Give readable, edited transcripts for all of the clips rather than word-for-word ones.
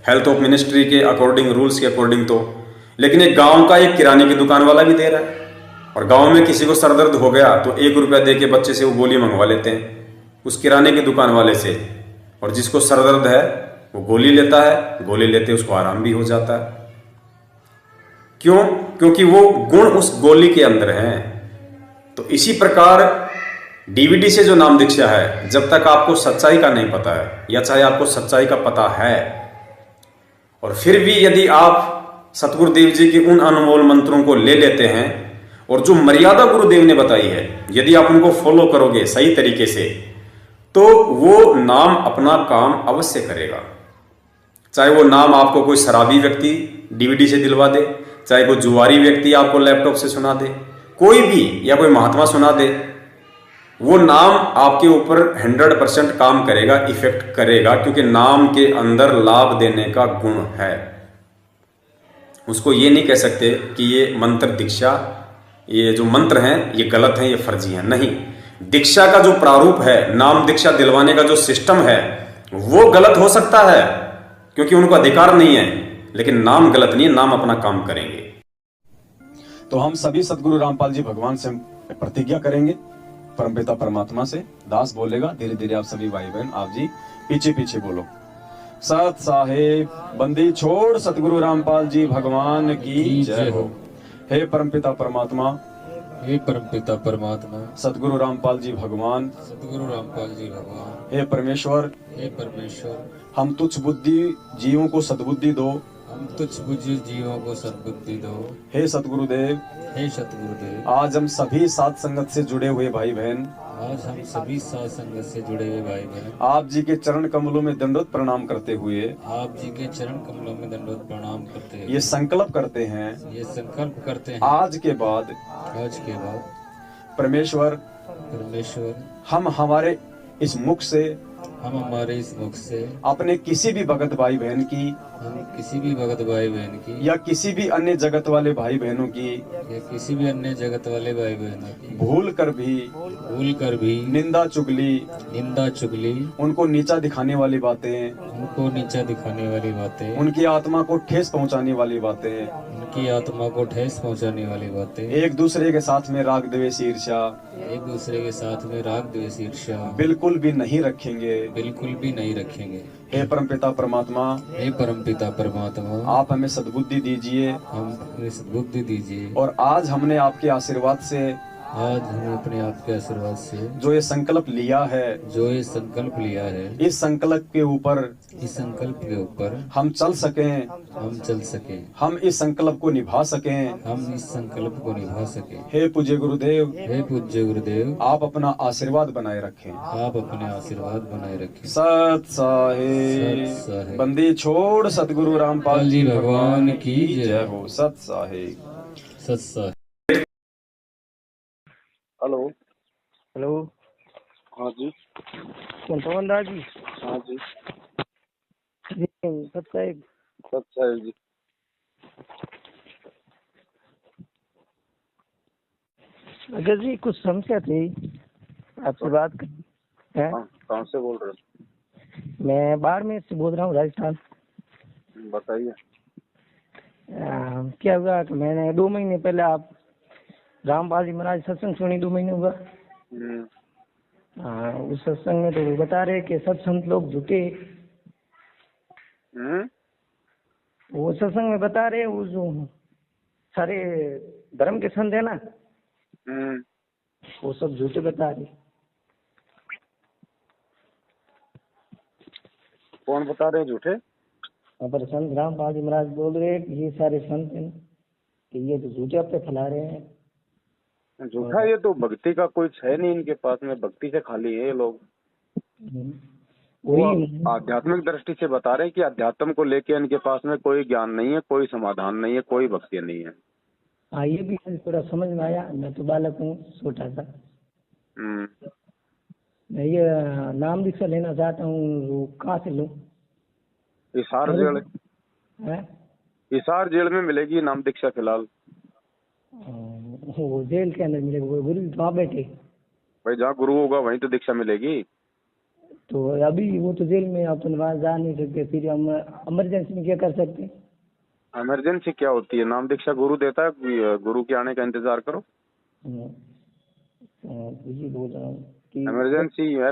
Health of ministry के according, rules के according तो। लेकिन एक गांव का एक किराने की दुकान वाला भी दे रहा है, और गांव में किसी को सरदर्द हो गया तो 1 रुपया दे के बच्चे से वो गोली मंगवा लेते हैं उस किराने की दुकान वाले से, और जिसको सरदर्द है वो गोली लेता है, गोली लेते उसको आराम भी हो जाता है। क्यों? क्योंकि वो गुण उस गोली के अंदर हैं। तो इसी प्रकार डीवीडी से जो नाम दीक्षा है, जब तक आपको सच्चाई का नहीं पता है, या चाहे आपको सच्चाई का पता है और फिर भी यदि आप सतगुरुदेव जी के उन अनमोल मंत्रों को ले लेते हैं, और जो मर्यादा गुरुदेव ने बताई है यदि आप उनको फॉलो करोगे सही तरीके से, तो वो नाम अपना काम अवश्य करेगा। चाहे वो नाम आपको कोई शराबी व्यक्ति डीवीडी से दिलवा दे, चाहे कोई जुआरी व्यक्ति आपको लैपटॉप से सुना दे, कोई भी, या कोई महात्मा सुना दे, वो नाम आपके ऊपर 100% काम करेगा, इफेक्ट करेगा, क्योंकि नाम के अंदर लाभ देने का गुण है। उसको ये नहीं कह सकते कि ये मंत्र दीक्षा, ये जो मंत्र हैं ये गलत हैं, ये फर्जी हैं, नहीं। दीक्षा का जो प्रारूप है, नाम दीक्षा दिलवाने का जो सिस्टम है, वो गलत हो सकता है क्योंकि उनको अधिकार नहीं है, लेकिन नाम गलत नहीं है, नाम अपना काम करेंगे। तो हम सभी सदगुरु रामपाल जी भगवान से प्रतिज्ञा करेंगे, परमपिता परमात्मा से। दास बोलेगा, धीरे धीरे आप सभी भाई बहन आप जी पीछे पीछे बोलो। सत साहेब बंदी छोड़ सतगुरु रामपाल जी भगवान की जय हो। हे परमपिता परमात्मा, हे परमपिता परमात्मा, सतगुरु रामपाल जी भगवान, सतगुरु रामपाल जी भगवान, हे परमेश्वर, हे परमेश्वर, हम तुच्छ बुद्धि जीवों को सद्बुद्धि दो, हम तुच्छ बुद्धि जीवों को सद्बुद्धि दो। हे सतगुरुदेव, हे सतगुरुदेव, आज हम सभी सात संगत से जुड़े हुए भाई बहन, आज हम सभी सात संगत से जुड़े हुए भाई बहन आप जी के चरण कमलों में दंडवत प्रणाम करते हुए, आप जी के चरण कमलों में दंडवत प्रणाम करते हैं, ये संकल्प करते हैं, ये संकल्प करते हैं, आज के बाद परमेश्वर, परमेश्वर, हम हमारे इस मुख से, हम हमारे इस मुख से अपने किसी भी भगत भाई बहन की, हम किसी भी भगत भाई बहन की, या किसी भी अन्य जगत वाले भाई बहनों की, या किसी भी अन्य जगत वाले भाई बहनों की भूल कर भी निंदा चुगली, उनको नीचा दिखाने वाली बातें, उनको नीचा दिखाने वाली बातें, उनकी आत्मा को ठेस पहुंचाने वाली बातें, उनकी आत्मा को ठेस पहुंचाने वाली बातें, एक दूसरे के साथ में राग द्वेष ईर्ष्या, एक दूसरे के साथ में राग द्वेष ईर्ष्या बिल्कुल भी नहीं रखेंगे, बिल्कुल भी नहीं रखेंगे। हे परमपिता परमात्मा, हे परमपिता परमात्मा, आप हमें सद्बुद्धि दीजिए, हम हमें सद्बुद्धि दीजिए, और आज हमने आपके आशीर्वाद से, आज हमें अपने आप के आशीर्वाद से जो ये संकल्प लिया है, जो ये संकल्प लिया है, इस संकल्प के ऊपर, इस संकल्प के ऊपर हम चल सकें, हम चल सके, हम इस संकल्प को निभा सकें, हम इस संकल्प को निभा सके। हे पूज्य गुरुदेव, हे पूज्य गुरुदेव, आप अपना आशीर्वाद बनाए रखें, आप अपने आशीर्वाद बनाए रखें। सत सत साहेब साहेब बंदी छोड़ सतगुरु रामपाल जी भगवान की जय हो। सत साहेब। सत साहेब। हेलो। हेलो। हाँ जी। कौन पवन दास जी? हाँ जी। जी सत साहेब। सत साहेब जी। अगर जी कुछ समस्या थी, आपसे बात कर है। कहाँ से बोल रहे हो? मैं बाड़मेर से बोल रहा हूँ, राजस्थान। बताइए। क्या हुआ कि मैंने 2 महीने पहले आप रामपाल जी महाराज सत्संग सुनी, 2 महीने हुआ। उस सत्संग में तो बता रहे कि सब संत लोग झूठे। वो सत्संग में बता रहे वो जो सारे धर्म के संत है ना, वो सब झूठे बता रहे। कौन बता रहे झूठे? पर संत रामपाल जी महाराज बोल रहे कि ये सारे संत हैं कि ये तो झूठे पे फैला रहे हैं। झूठा, ये तो भक्ति का कोई है नहीं इनके पास में, भक्ति से खाली है ये लोग। वो आध्यात्मिक दृष्टि से बता रहे हैं कि अध्यात्म को लेके इनके पास में कोई ज्ञान नहीं है, कोई समाधान नहीं है, कोई भक्ति नहीं है। हाँ, ये भी थोड़ा समझ में आया। मैं तो बालक हूँ, छोटा सा। मैं ये नाम दीक्षा लेना चाहता हूँ, वो कहाँ से लूँ? हिसार जेल है? हिसार जेल में मिलेगी नाम दीक्षा फिलहाल। वो जेल के अंदर मिलेगा? वो गुरु वहाँ बैठे? भाई जहाँ गुरु होगा वहीं तो दीक्षा मिलेगी। तो अभी वो तो जेल में, अपन वहाँ जा नहीं सकते, फिर हम इमरजेंसी में क्या कर सकते हैं? इमरजेंसी क्या होती है? नाम दीक्षा गुरु देता है, गुरु के आने का इंतजार करो। हाँ, यही बोल रहा हूँ कि इमरजेंसी है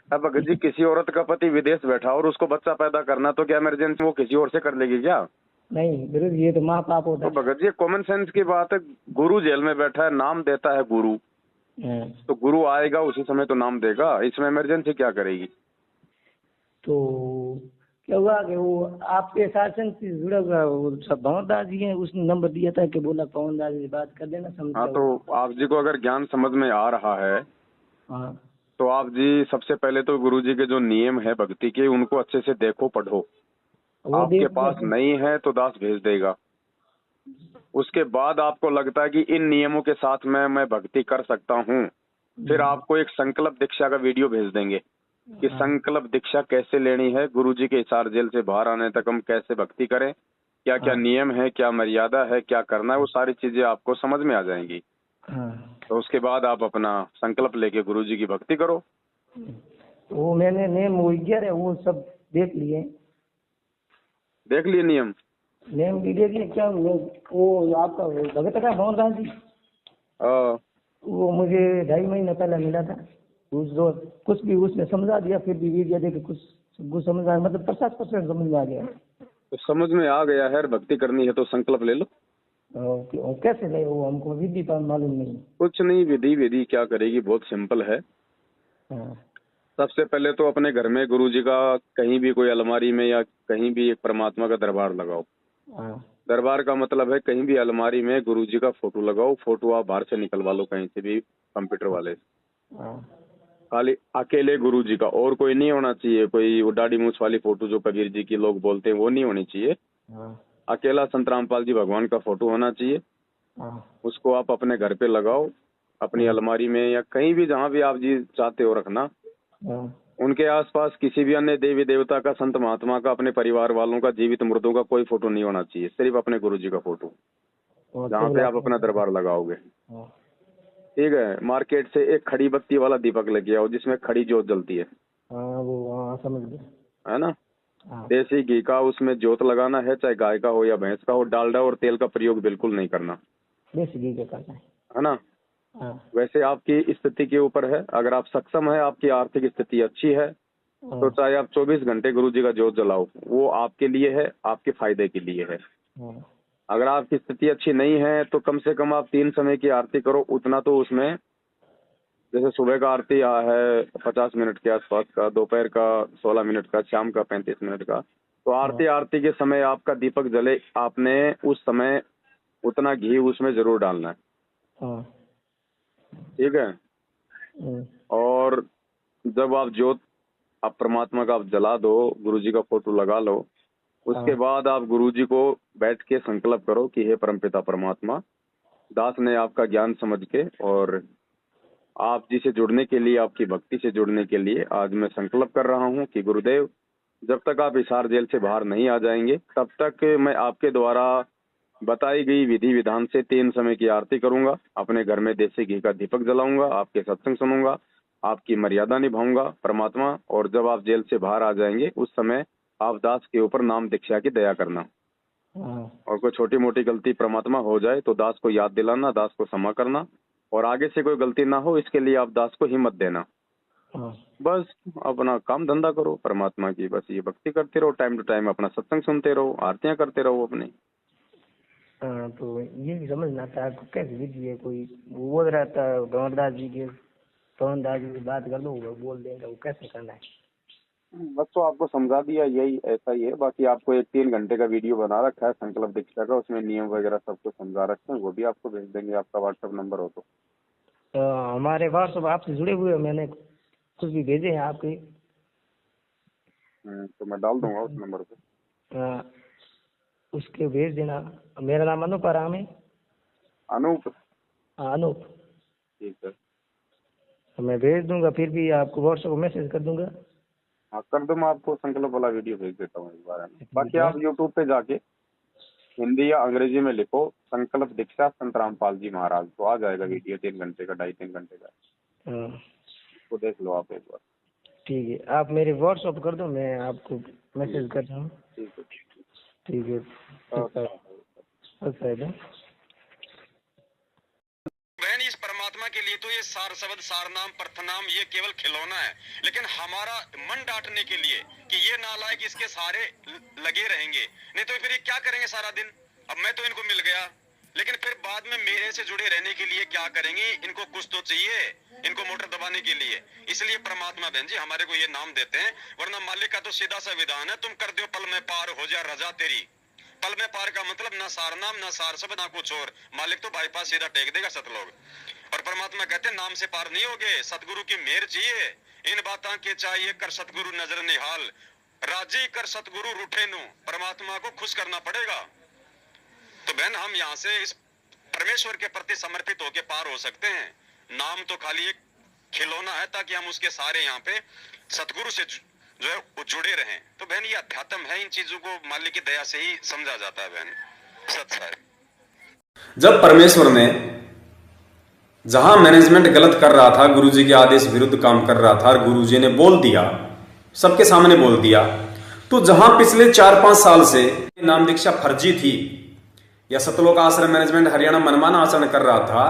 अब अगर जी किसी औरत का पति विदेश बैठा और उसको बच्चा पैदा करना, तो क्या इमरजेंसी वो किसी और से कर लेगी क्या? नहीं गुरु जी, ये तो महापाप होता तो भगत जी कॉमन सेंस की बात है। गुरु जेल में बैठा है, नाम देता है गुरु, है। हाँ, तो गुरु आएगा उसी समय तो नाम देगा, इसमें इमरजेंसी क्या करेगी? तो क्या हुआ कि वो आपके शासन से जुड़ा हुआ वो सब भंवरदास जी हैं, उसने नंबर दिया था कि बोला भंवरदास जी से बात कर देना, समझ हाँ, जाओ। तो आप जी को अगर ज्ञान समझ में आ रहा है हाँ, तो आप जी सबसे पहले तो गुरु जी के जो नियम है भक्ति के, उनको अच्छे से देखो, पढ़ो। वो आपके देख पास नहीं है तो दास भेज देगा। उसके बाद आपको लगता है कि इन नियमों के साथ में मैं भक्ति कर सकता हूँ, फिर आपको एक संकल्प दीक्षा का वीडियो भेज देंगे कि संकल्प दीक्षा कैसे लेनी है, गुरुजी के हिसार जेल से बाहर आने तक हम कैसे भक्ति करें, क्या क्या नियम है, क्या मर्यादा है, क्या करना है, वो सारी चीजें आपको समझ में आ जाएंगी। हाँ, तो उसके बाद आप अपना संकल्प लेके गुरुजी की भक्ति करो। वो मैंने नेम वो 11 वो सब देख लिए, देख लिए नियम? नेम भी देख लिए। क्या वो आपका वो भगत का भंवरदास जी, हाँ, वो मुझे 2.5 महीने पहले मिला था। उस रोज कुछ भी उसने समझा दिया, फिर भी वीडियो देख के कुछ समझ आया, मतलब 50% समझ में आ गया। तो समझ में आ गया है, भक्ति करनी है तो संकल्प ले लो। कैसे ले, वो हमको विधि पर मालूम नहीं। कुछ नहीं, विधि विधि क्या करेगी, बहुत सिंपल है। हाँ, सबसे पहले तो अपने घर में गुरुजी का कहीं भी कोई अलमारी में या कहीं भी एक परमात्मा का दरबार लगाओ। हाँ, दरबार का मतलब है कहीं भी अलमारी में गुरुजी का फोटो लगाओ। फोटो आप बाहर से निकलवा लो कहीं से भी, कंप्यूटर वाले से। हाँ, खाली अकेले गुरुजी का, और कोई नहीं होना चाहिए। कोई वो दाढ़ी मूछ वाली फोटो जो कबीर जी की लोग बोलते हैं वो नहीं होनी चाहिए। हाँ, अकेला संत रामपाल जी भगवान का फोटो होना चाहिए। हाँ, उसको आप अपने घर पे लगाओ, अपनी अलमारी में या कहीं भी जहाँ भी आप जी चाहते हो रखना। हाँ, उनके आसपास किसी भी अन्य देवी देवता का, संत महात्मा का, अपने परिवार वालों का, जीवित मृतों का कोई फोटो नहीं होना चाहिए। सिर्फ अपने गुरुजी का फोटो और जहाँ पे आप अपना दरबार लगाओगे। हाँ, ठीक है। मार्केट से एक खड़ी बत्ती वाला दीपक लेके आओ जिसमें खड़ी जोत जलती है हाँ, वो हाँ समझ गया। है ना। हाँ, देसी घी का उसमें जोत लगाना है, चाहे गाय का हो या भैंस का हो। डालडा और तेल का प्रयोग बिल्कुल नहीं करना, देसी घी का करना है ना। हाँ, वैसे आपकी स्थिति के ऊपर है। अगर आप सक्षम है, आपकी आर्थिक स्थिति अच्छी है, तो चाहे आप 24 घंटे गुरुजी का जोत जलाओ, वो आपके लिए है, आपके फायदे के लिए है। हाँ, अगर आपकी स्थिति अच्छी नहीं है तो कम से कम आप 3 समय की आरती करो। उतना तो उसमें, जैसे सुबह का आरती है 50 मिनट के आसपास का, दोपहर का 16 मिनट का, शाम का 35 मिनट का। तो आरती के समय आपका दीपक जले, आपने उस समय उतना घी उसमें जरूर डालना है। हाँ, ठीक है। और जब आप जोत आप परमात्मा का आप जला दो, गुरुजी का फोटो लगा लो, उसके बाद आप गुरुजी को बैठ के संकल्प करो कि हे परमपिता परमात्मा, दास ने आपका ज्ञान समझ के और आप जी से जुड़ने के लिए, आपकी भक्ति से जुड़ने के लिए आज मैं संकल्प कर रहा हूँ कि गुरुदेव, जब तक आप हिसार जेल से बाहर नहीं आ जाएंगे तब तक मैं आपके द्वारा बताई गई विधि विधान से 3 समय की आरती करूंगा। अपने घर में देसी घी का दीपक जलाऊंगा, आपके सत्संग सुनूंगा, आपकी मर्यादा निभाऊंगा परमात्मा। और जब आप जेल से बाहर आ जाएंगे उस समय आप दास के ऊपर नाम दीक्षा की दया करना। और कोई छोटी मोटी गलती परमात्मा हो जाए तो दास को याद दिलाना, दास को क्षमा करना, और आगे से कोई गलती ना हो इसके लिए आप दास को हिम्मत देना। बस अपना काम धंधा करो परमात्मा की, बस ये भक्ति करते रहो, टाइम टू टाइम अपना सत्संग सुनते रहो, आरतियां करते रहो अपनी। हाँ, तो ये भी समझना था आपको कैसे विधि है। कोई वो बोल रहा था भंवरदास जी के, भंवरदास जी से बात कर लो, वो बोल देंगे वो कैसे करना है। बस तो आपको समझा दिया, यही ऐसा ही है। बाकी आपको एक 3 घंटे का वीडियो बना रखा है संकल्प दीक्षा का, उसमें नियम वगैरह सब कुछ समझा रखे हैं, वो भी आपको भेज देंगे, आपका व्हाट्सएप नंबर हो तो। हमारे व्हाट्सएप आपसे जुड़े हुए हैं, मैंने कुछ भी भेजे हैं आपके। तो मैं डाल दूंगा उस नंबर पे। उसके भेज देना। मेरा नाम अनूप आराम है। अनूप? अनूप। ठीक है, मैं भेज दूंगा, फिर भी आपको व्हाट्सएप पर मैसेज कर दूंगा। हाँ कर दो, मैं आपको संकल्प वाला वीडियो भेज देता हूँ इस बारे में। बाकी आप यूट्यूब पे जाके हिंदी या अंग्रेजी में लिखो संकल्प दीक्षा संत रामपाल जी महाराज, तो आ जाएगा वीडियो 3 घंटे का, 2.5-3 घंटे का। तो देख लो आप एक बार। ठीक है, आप मेरे व्हाट्सअप कर दो, मैं आपको मैसेज कर रहा हूँ। ठीक है। अच्छा है। बहन, इस परमात्मा के लिए तो ये सार शब्द, सार नाम, प्रथनाम ये केवल खिलौना है, लेकिन हमारा मन डांटने के लिए कि ये नालायक इसके सहारे लगे रहेंगे, नहीं तो फिर ये क्या करेंगे सारा दिन। अब मैं तो इनको मिल गया, लेकिन फिर बाद में मेरे से जुड़े रहने के लिए क्या करेंगे, इनको कुछ तो चाहिए, इनको मोटर दबाने के लिए। इसलिए परमात्मा बहन जी हमारे को ये नाम देते हैं, वरना मालिक का तो सीधा सा विधान है, तुम कर दो पल में पार, हो जा रजा तेरी। पल में पार का मतलब ना सार नाम, ना सार शब्द, ना कुछ और। मालिक तो बाईपास सीधा टेक देगा सतलोग। और परमात्मा कहते हैं नाम से पार नहीं होगे, सतगुरु की मेहर चाहिए। इन बातों के चाहिए कर सतगुरु नजर निहाल, राजी कर सतगुरु रूठे नु। परमात्मा को खुश करना पड़ेगा। तो बहन, हम यहाँ से इस परमेश्वर के प्रति समर्पित होकर पार हो सकते हैं। नाम तो खाली एक खिलौना है, ताकि हम उसके सारे यहाँ पे सतगुरु से जो है वो जुड़े रहें। तो बहन, ये अध्यात्म है, इन चीजों को मालिक की दया से ही समझा जाता है बहन। सत्य है। जब परमेश्वर ने जहां मैनेजमेंट गलत कर रहा था, गुरुजी के आदेश विरुद्ध काम कर रहा था, और गुरुजी ने बोल दिया, सबके सामने बोल दिया, तो जहां पिछले 4-5 साल से नाम दीक्षा फर्जी थी, या सतलोक आश्रम मैनेजमेंट हरियाणा मनमाना आचरण कर रहा था,